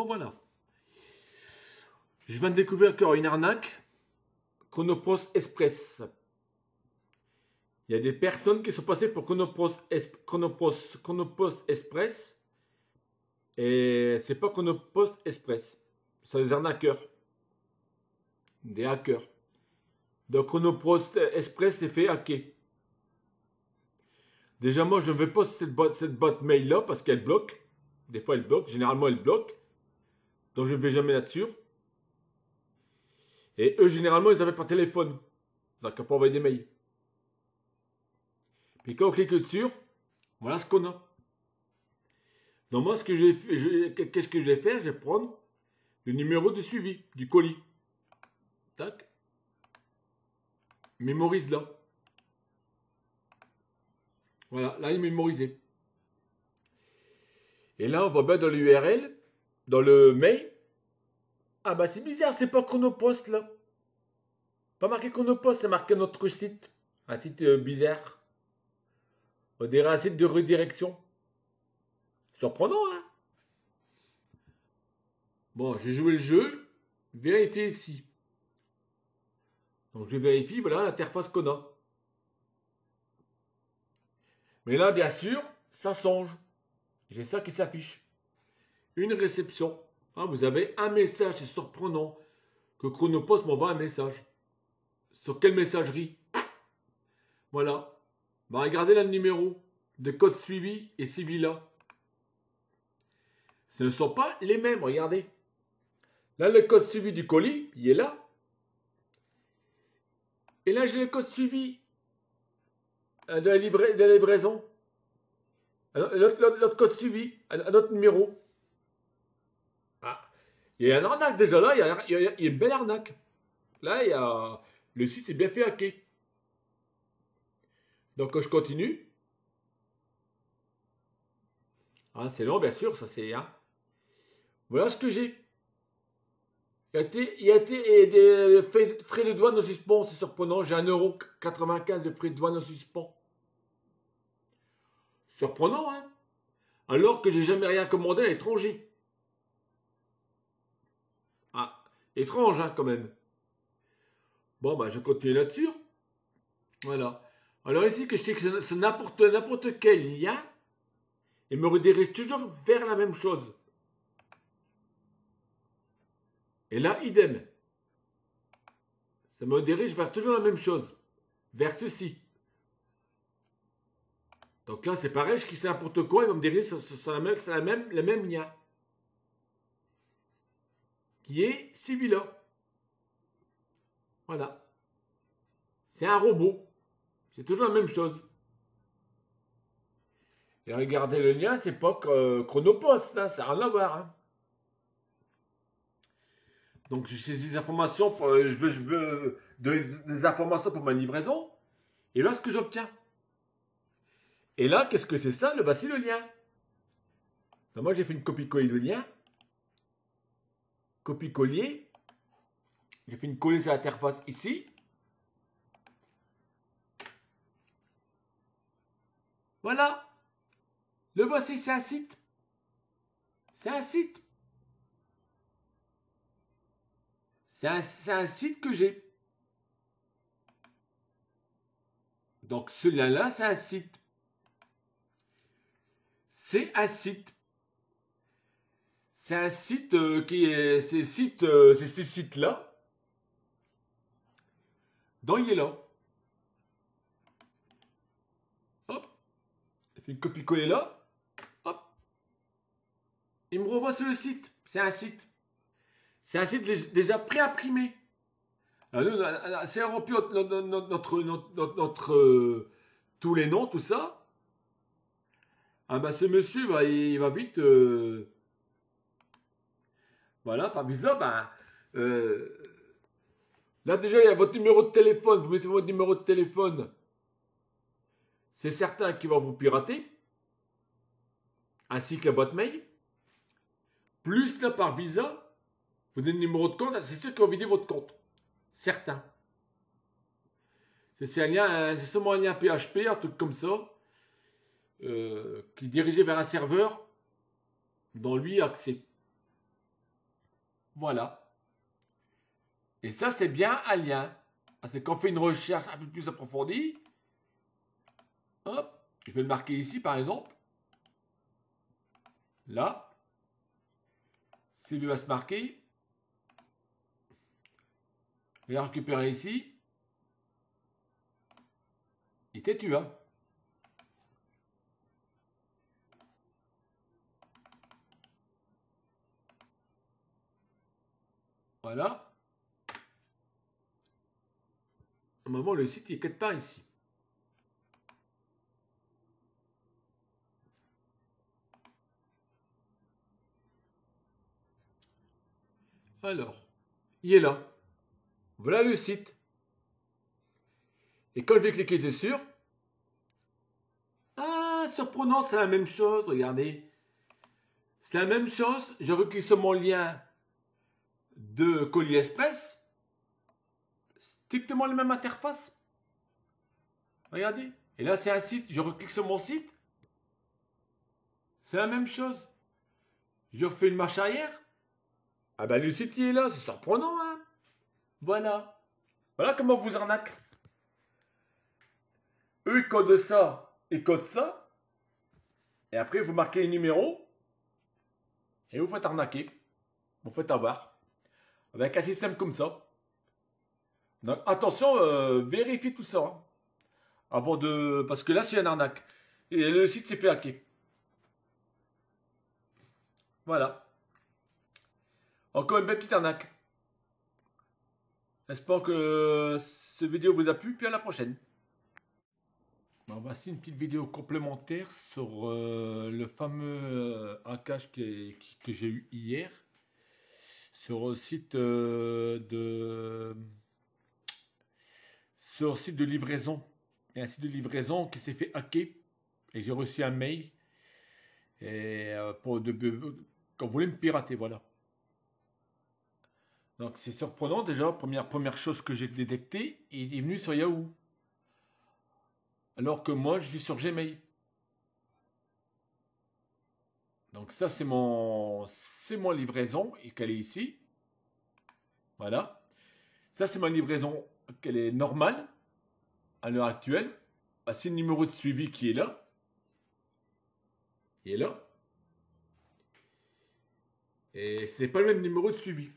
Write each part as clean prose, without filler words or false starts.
Bon, voilà. Je viens de découvrir encore une arnaque. Chronopost Express. Il y a des personnes qui sont passées pour Chronopost Express. Et c'est pas Chronopost Express. C'est des arnaqueurs. Des hackers. Donc Chronopost Express s'est fait hacker. Déjà, moi, je ne vais pas sur cette boîte mail-là parce qu'elle bloque. Des fois, elle bloque. Généralement, elle bloque. Donc, je ne vais jamais là-dessus. Et eux, généralement, ils avaient par téléphone. Donc, on peut envoyer des mails. Puis quand on clique dessus, voilà ce qu'on a. Donc, moi, qu'est-ce que je vais faire? Je vais prendre le numéro de suivi du colis. Tac. Mémorise là. Voilà, là, il est mémorisé. Et là, on voit bien dans l'URL, dans le mail. Ah bah c'est bizarre, c'est pas Chronopost là. Pas marqué Chronopost, c'est marqué notre site. Un site bizarre. On dirait un site de redirection. Surprenant, hein? Bon, j'ai joué le jeu. Vérifier ici. Donc je vérifie, voilà l'interface qu'on a. Mais là, bien sûr, ça change. J'ai ça qui s'affiche. Une réception. Ah, vous avez un message, c'est surprenant que Chronopost m'envoie un message. Sur quelle messagerie? Voilà. Bah, regardez là le numéro de code suivi et suivi là. Ce ne sont pas les mêmes, regardez. Là, le code suivi du colis, il est là. Et là, j'ai le code suivi de la livraison. L'autre code suivi, un autre numéro. Ah, il y a une arnaque déjà là, il y a une belle arnaque. Là, il y a... le site s'est bien fait hacker. Donc, je continue. Ah, c'est long, bien sûr, ça c'est... Hein. Voilà ce que j'ai. Il y a été des frais de douane au suspens, c'est surprenant. J'ai 1,95 € de frais de douane au suspens. Surprenant, hein? Alors que j'ai jamais rien commandé à l'étranger. Ah, étrange, hein, quand même. Bon, bah, je continue là-dessus. Voilà. Alors ici, que je sais que c'est n'importe quel lien, il me redirige toujours vers la même chose. Et là, idem. Ça me dirige vers toujours la même chose. Vers ceci. Donc là, c'est pareil, je clique sur n'importe quoi, il va me diriger sur le même lien. Qui est celui-là. Voilà. C'est un robot. C'est toujours la même chose. Et regardez le lien, c'est pas Chronopost, hein, ça n'a rien à voir. Hein. Donc j'ai des informations, je veux des informations pour ma livraison. Et là, ce que j'obtiens. Et là, qu'est-ce que c'est ça? Voici le lien. Donc, moi, j'ai fait une copie-coller de lien. Copie-coller. J'ai fait une coller sur l'interface ici. Voilà. Le voici, c'est un site. C'est un site. C'est un site que j'ai. Donc, ce lien-là, c'est un site. C'est un site. C'est un site qui est... c'est ce site-là. Donc, il est là. Hop. Je fais une copie-coller là. Hop. Il me renvoie sur le site. C'est un site. C'est un site déjà pré-imprimé. C'est rempli tous les noms, tout ça. Ah ben ce monsieur, il va vite. Voilà, par visa, là déjà, il y a votre numéro de téléphone. Vous mettez votre numéro de téléphone. C'est certain qu'il va vous pirater. Ainsi que la boîte mail. Plus là, par visa, vous donnez le numéro de compte. C'est sûr qu'il va vider votre compte. Certain. C'est un lien, c'est seulement un lien PHP, un truc comme ça, qui dirigeait vers un serveur dont lui a accès. Voilà. Et ça, c'est bien un lien. Parce que quand on fait une recherche un peu plus approfondie, hop, je vais le marquer ici, par exemple. Là. S'il va se marquer. Je vais la récupérer ici. Il était tu, hein. Voilà. Normalement, le site, il est quelque part ici. Alors, il est là. Voilà le site. Et quand je vais cliquer dessus, ah, surprenant, c'est la même chose, regardez. C'est la même chose, je reclique sur mon lien de Colis Express. Strictement la même interface. Regardez. Et là, c'est un site, je reclique sur mon site. C'est la même chose. Je refais une marche arrière. Ah ben le site, il est là, c'est surprenant, hein. Voilà. Voilà comment on vous arnaque. Eux, ils codent ça, ils codent ça. Et après, vous marquez les numéros. Et vous faites arnaquer. Vous faites avoir. Avec un système comme ça. Donc, attention, vérifiez tout ça. Hein, avant de... Parce que là, c'est une arnaque. Et le site s'est fait hacker. Voilà. Encore une belle petite arnaque. J'espère que cette vidéo vous a plu. Puis à la prochaine. Bon, voici une petite vidéo complémentaire sur le fameux hackage que j'ai eu hier sur le site sur site de livraison. Il y a un site de livraison qui s'est fait hacker et j'ai reçu un mail et quand vous voulez me pirater, voilà. Donc c'est surprenant déjà. Première chose que j'ai détectée, il est venu sur Yahoo. Alors que moi, je suis sur Gmail. Donc ça, c'est mon livraison et qu'elle est ici. Voilà. Ça, c'est ma livraison qu'elle est normale à l'heure actuelle. Ah, c'est le numéro de suivi qui est là. Il est là. Et ce n'est pas le même numéro de suivi.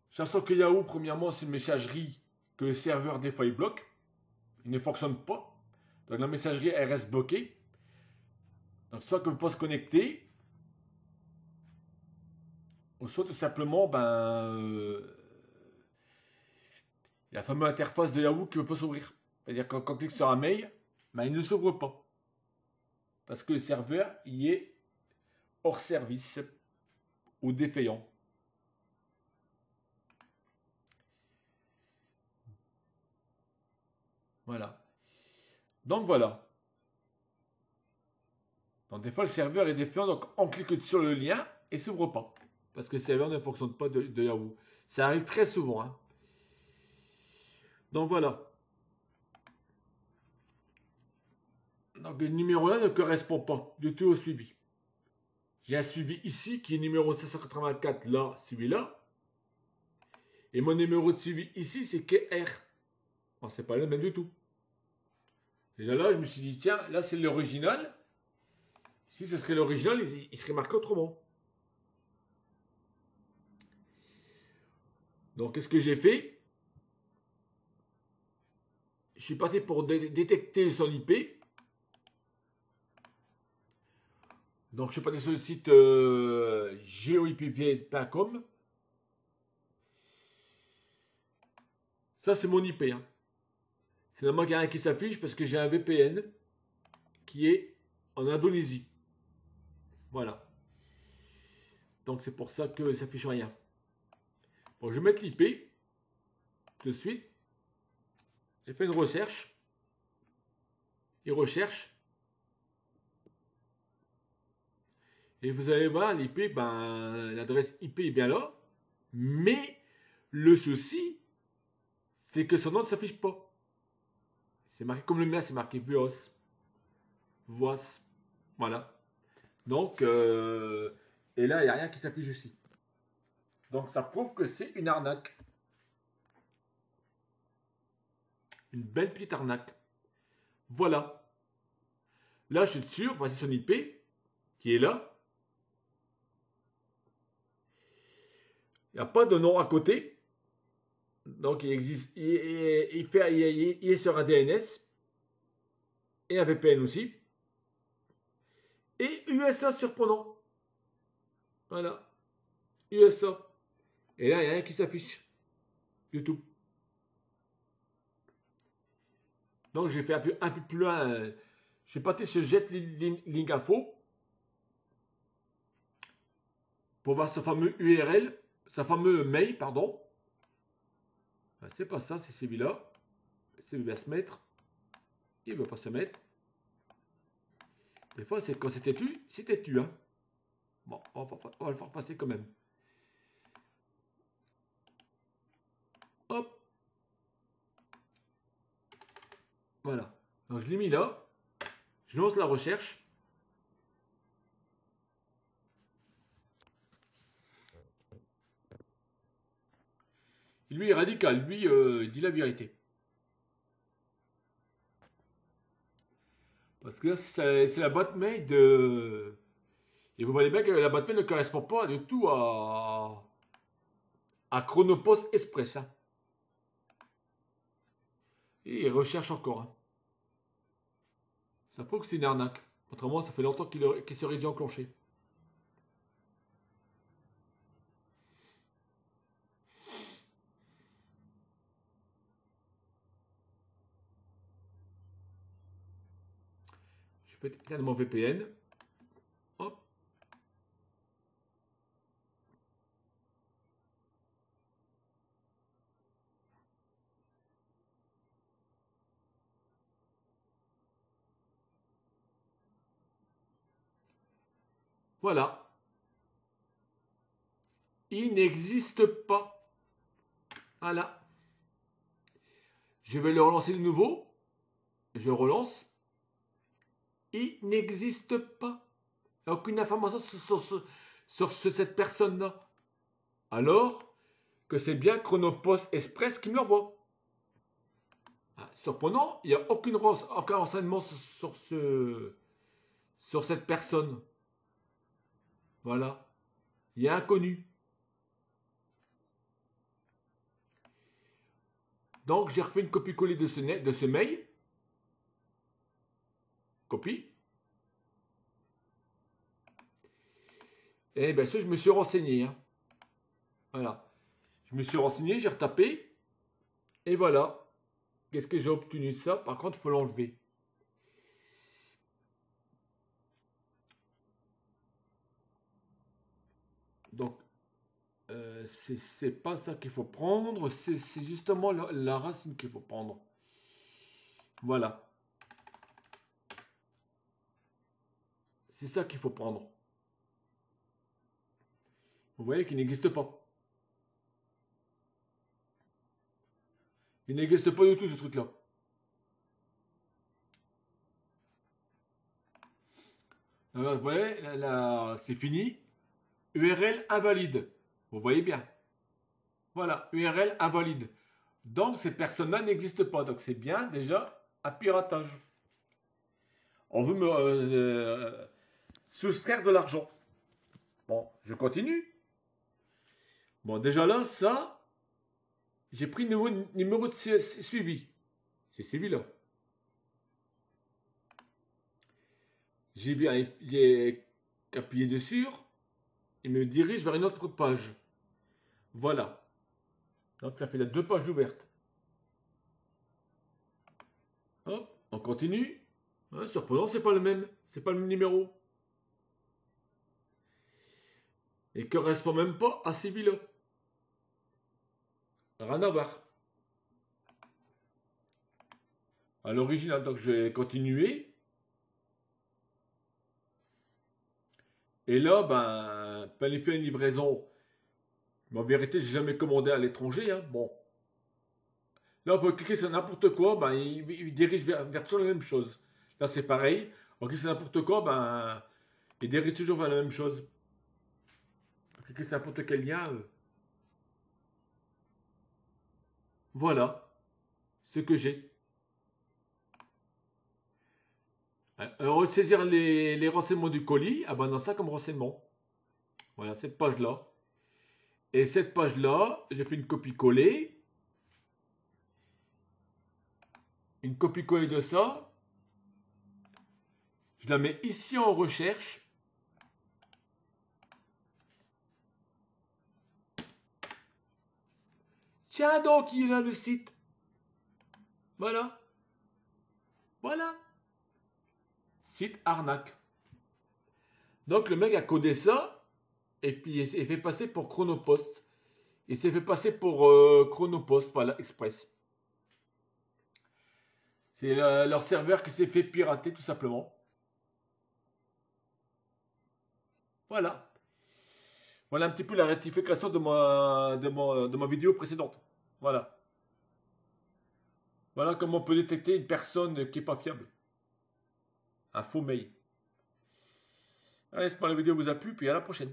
Sachant que Yahoo, premièrement, c'est une messagerie que le serveur, des fois, il bloque. Il ne fonctionne pas. Donc la messagerie, elle reste bloquée. Donc soit que vous pouvez se connecter, ou soit tout simplement, il y a la fameuse interface de Yahoo qui ne peut pas s'ouvrir. C'est-à-dire que quand on clique sur un mail, il ne s'ouvre pas. Parce que le serveur, il est hors service ou défaillant. Voilà. Donc voilà. Donc des fois le serveur est défaillant, donc on clique sur le lien et ne s'ouvre pas. Parce que le serveur ne fonctionne pas de Yahoo. Ça arrive très souvent. Hein. Donc voilà. Donc le numéro là ne correspond pas du tout au suivi. J'ai un suivi ici qui est numéro 584 là, celui-là. Et mon numéro de suivi ici c'est KR. Bon, c'est pas le même du tout. Déjà là, je me suis dit, tiens, là c'est l'original. Si ce serait l'original, il serait marqué autrement. Donc, qu'est-ce que j'ai fait? Je suis parti pour détecter son IP. Donc, je suis parti sur le site geoipv.com. Ça, c'est mon IP. Hein. C'est normal qu'il n'y a rien qui s'affiche parce que j'ai un VPN qui est en Indonésie. Voilà. Donc, c'est pour ça que ça ne s'affiche rien. Bon, je vais mettre l'IP tout de suite. J'ai fait une recherche. Il recherche. Et vous allez voir, l'IP, l'adresse IP est bien là. Mais le souci, c'est que son nom ne s'affiche pas. C'est marqué comme le mien, c'est marqué VOS. VOS. Voilà. Donc, et là, il n'y a rien qui s'affiche ici. Donc ça prouve que c'est une arnaque. Une belle petite arnaque. Voilà. Là, je suis sûr, voici son IP qui est là. Il n'y a pas de nom à côté. Donc il existe, il est sur un DNS et un VPN aussi. Et USA surprenant. Voilà. USA. Et là, il n'y a rien qui s'affiche. Du tout. Donc j'ai fait un peu plus loin. Je suis parti sur Jet Link Info pour voir ce fameux URL, ce fameux mail, pardon. C'est pas ça, c'est celui-là. Celui va se mettre. Il ne veut pas se mettre. Des fois, c'est quand c'est têtu, c'est têtu. Hein. Bon, on va le faire passer quand même. Hop. Voilà. Donc, je l'ai mis là. Je lance la recherche. Lui est radical. Lui, il dit la vérité. Parce que c'est la boîte mail de... Et vous voyez bien que la boîte mail ne correspond pas du tout à Chronopost Express. Hein. Et il recherche encore. Hein. Ça prouve que c'est une arnaque. Autrement, ça fait longtemps qu'il serait déjà enclenché. Je peux éteindre mon VPN. Hop. Voilà. Il n'existe pas. Voilà. Je vais le relancer de nouveau. Je relance. Il n'existe pas. Il n'y a aucune information sur cette personne-là. Alors que c'est bien Chronopost Express qui me l'envoie. Surprenant, il n'y a aucun renseignement sur cette personne. Voilà. Il est inconnu. Donc, j'ai refait une copie-coller de ce mail. Copie. Et bien sûr, je me suis renseigné. Hein. Voilà. Je me suis renseigné, j'ai retapé. Et voilà. Qu'est-ce que j'ai obtenu ça? Par contre, il faut l'enlever. Donc, c'est pas ça qu'il faut prendre. C'est justement la racine qu'il faut prendre. Voilà. C'est ça qu'il faut prendre. Vous voyez qu'il n'existe pas. Il n'existe pas du tout ce truc-là. Vous voyez, là, c'est fini. URL invalide. Vous voyez bien. Voilà, URL invalide. Donc, ces personnes-là n'existent pas. Donc, c'est bien déjà un piratage. On veut me soustraire de l'argent. Bon, je continue. Bon, déjà là, ça... J'ai pris le numéro de suivi. C'est celui-là. J'ai appuyé dessus. Il me dirige vers une autre page. Voilà. Donc ça fait les 2 pages ouvertes. Hop, on continue. Hein, surprenant, c'est pas le même. C'est pas le même numéro. Et ne correspond même pas à celui-là. Rien à voir. À l'original, donc je vais continuer. Et là, ben, planifier une livraison. Mais en vérité, j'ai jamais commandé à l'étranger. Hein. Bon. Là, on peut cliquer sur n'importe quoi, ben, il dirige vers toujours la même chose. Là, c'est pareil. On clique sur n'importe quoi, ben, il dirige toujours vers la même chose. On peut cliquer sur n'importe quel lien. Voilà ce que j'ai. Ressaisir les renseignements du colis, ah ben dans ça comme renseignement. Voilà, cette page-là. Et cette page-là, j'ai fait une copie-coller. Une copie-coller de ça. Je la mets ici en recherche. Tiens donc, il est là le site. Voilà. Voilà. Site arnaque. Donc le mec a codé ça. Et puis il s'est fait passer pour Chronopost. Il s'est fait passer pour Chronopost, voilà, Express. C'est leur serveur qui s'est fait pirater tout simplement. Voilà. Voilà un petit peu la rectification de ma vidéo précédente. Voilà. Voilà comment on peut détecter une personne qui n'est pas fiable. Un faux mail. Allez, j'espère que la vidéo vous a plu, puis à la prochaine.